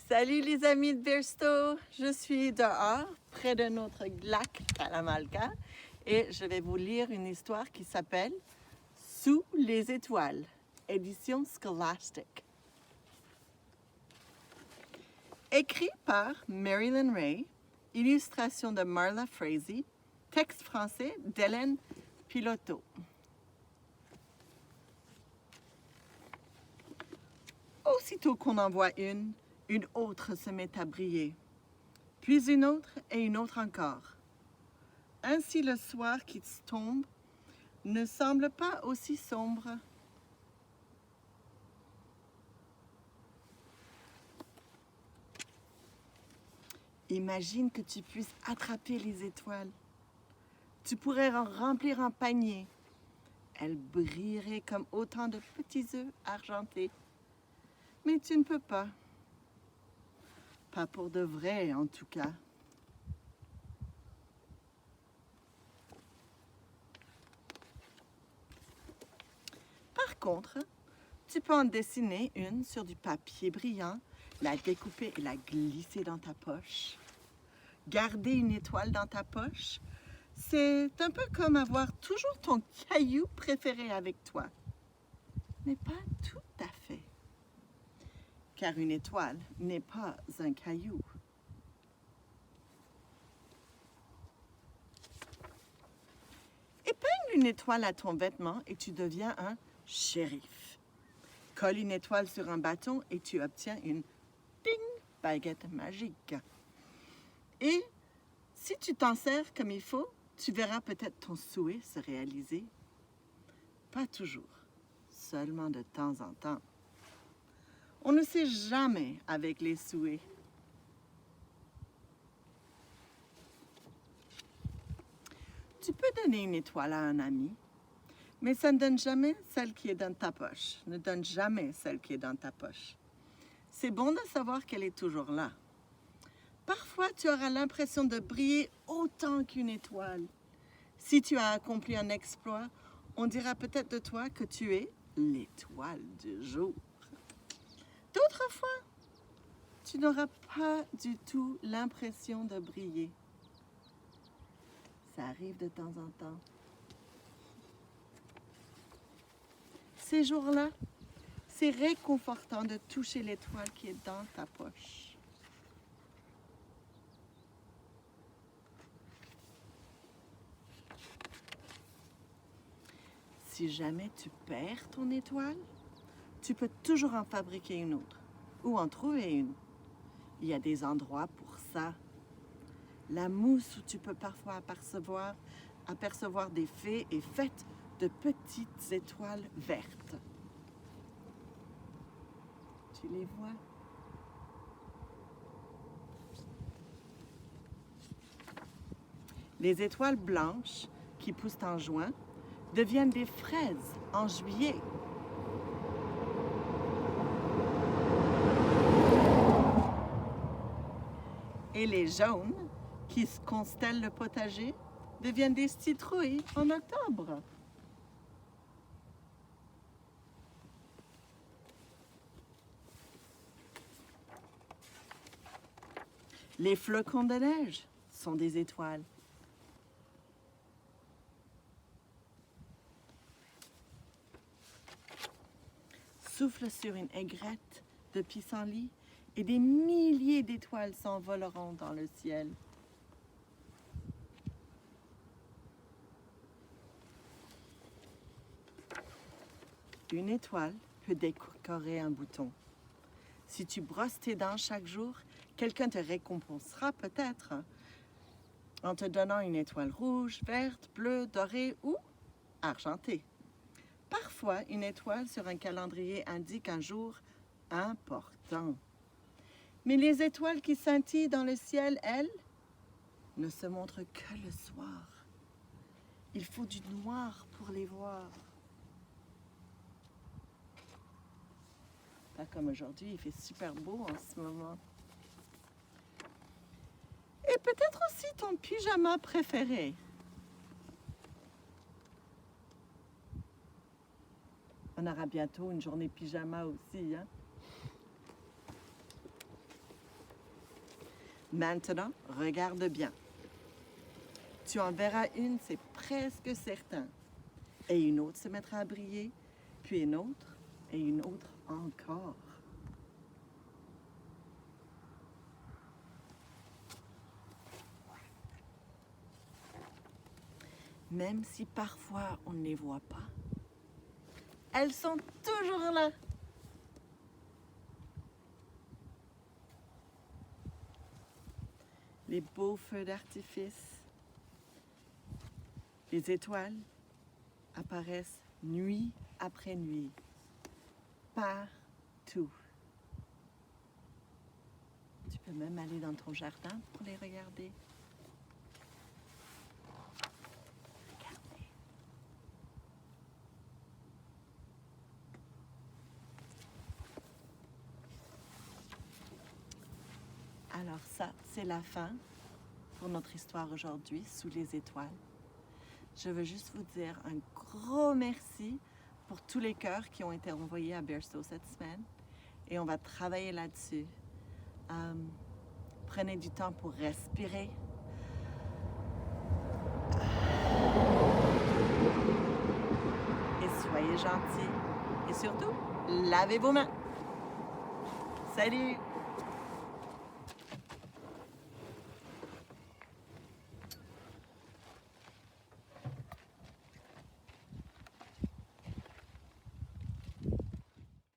Salut les amis de Birstow, je suis dehors près de notre lac Kalamalka et je vais vous lire une histoire qui s'appelle Sous les étoiles, édition Scholastic. Écrit par Marilyn Ray, illustration de Marla Frazee, texte français d'Hélène Piloto. Aussitôt qu'on en voit une autre se met à briller, puis une autre et une autre encore. Ainsi le soir qui tombe ne semble pas aussi sombre. Imagine que tu puisses attraper les étoiles. Tu pourrais en remplir un panier. Elles brilleraient comme autant de petits œufs argentés. Mais tu ne peux pas. Pas pour de vrai, en tout cas. Par contre, tu peux en dessiner une sur du papier brillant, la découper et la glisser dans ta poche. Garder une étoile dans ta poche, c'est un peu comme avoir toujours ton caillou préféré avec toi. Mais pas tout à fait. Car une étoile n'est pas un caillou. Épingle une étoile à ton vêtement et tu deviens un shérif. Colle une étoile sur un bâton et tu obtiens une ding baguette magique. Et si tu t'en sers comme il faut, tu verras peut-être ton souhait se réaliser. Pas toujours, seulement de temps en temps. On ne sait jamais avec les souhaits. Tu peux donner une étoile à un ami, mais ça ne donne jamais celle qui est dans ta poche. Ne donne jamais celle qui est dans ta poche. C'est bon de savoir qu'elle est toujours là. Parfois, tu auras l'impression de briller autant qu'une étoile. Si tu as accompli un exploit, on dira peut-être de toi que tu es l'étoile du jour. D'autres fois, tu n'auras pas du tout l'impression de briller. Ça arrive de temps en temps. Ces jours-là, c'est réconfortant de toucher l'étoile qui est dans ta poche. Si jamais tu perds ton étoile, tu peux toujours en fabriquer une autre ou en trouver une. Il y a des endroits pour ça. La mousse où tu peux parfois apercevoir des fées est faite de petites étoiles vertes. Tu les vois? Les étoiles blanches qui poussent en juin deviennent des fraises en juillet. Et les jaunes qui constellent le potager deviennent des citrouilles en octobre. Les flocons de neige sont des étoiles. Souffle sur une aigrette de pissenlit et des milliers d'étoiles s'envoleront dans le ciel. Une étoile peut décorer un bouton. Si tu brosses tes dents chaque jour, quelqu'un te récompensera peut-être en te donnant une étoile rouge, verte, bleue, dorée ou argentée. Parfois, une étoile sur un calendrier indique un jour important. Mais les étoiles qui scintillent dans le ciel, elles, ne se montrent que le soir. Il faut du noir pour les voir. Pas comme aujourd'hui, il fait super beau en ce moment. Et peut-être aussi ton pyjama préféré. On aura bientôt une journée pyjama aussi, hein? Maintenant, regarde bien. Tu en verras une, c'est presque certain. Et une autre se mettra à briller, puis une autre, et une autre encore. Même si parfois on ne les voit pas, elles sont toujours là. Les beaux feux d'artifice, les étoiles apparaissent nuit après nuit, partout. Tu peux même aller dans ton jardin pour les regarder. Regardez. Alors ça, c'est la fin pour notre histoire aujourd'hui, Sous les étoiles. Je veux juste vous dire un gros merci pour tous les cœurs qui ont été envoyés à Bearstow cette semaine. Et on va travailler là-dessus. Prenez du temps pour respirer. Et soyez gentils. Et surtout, lavez vos mains. Salut!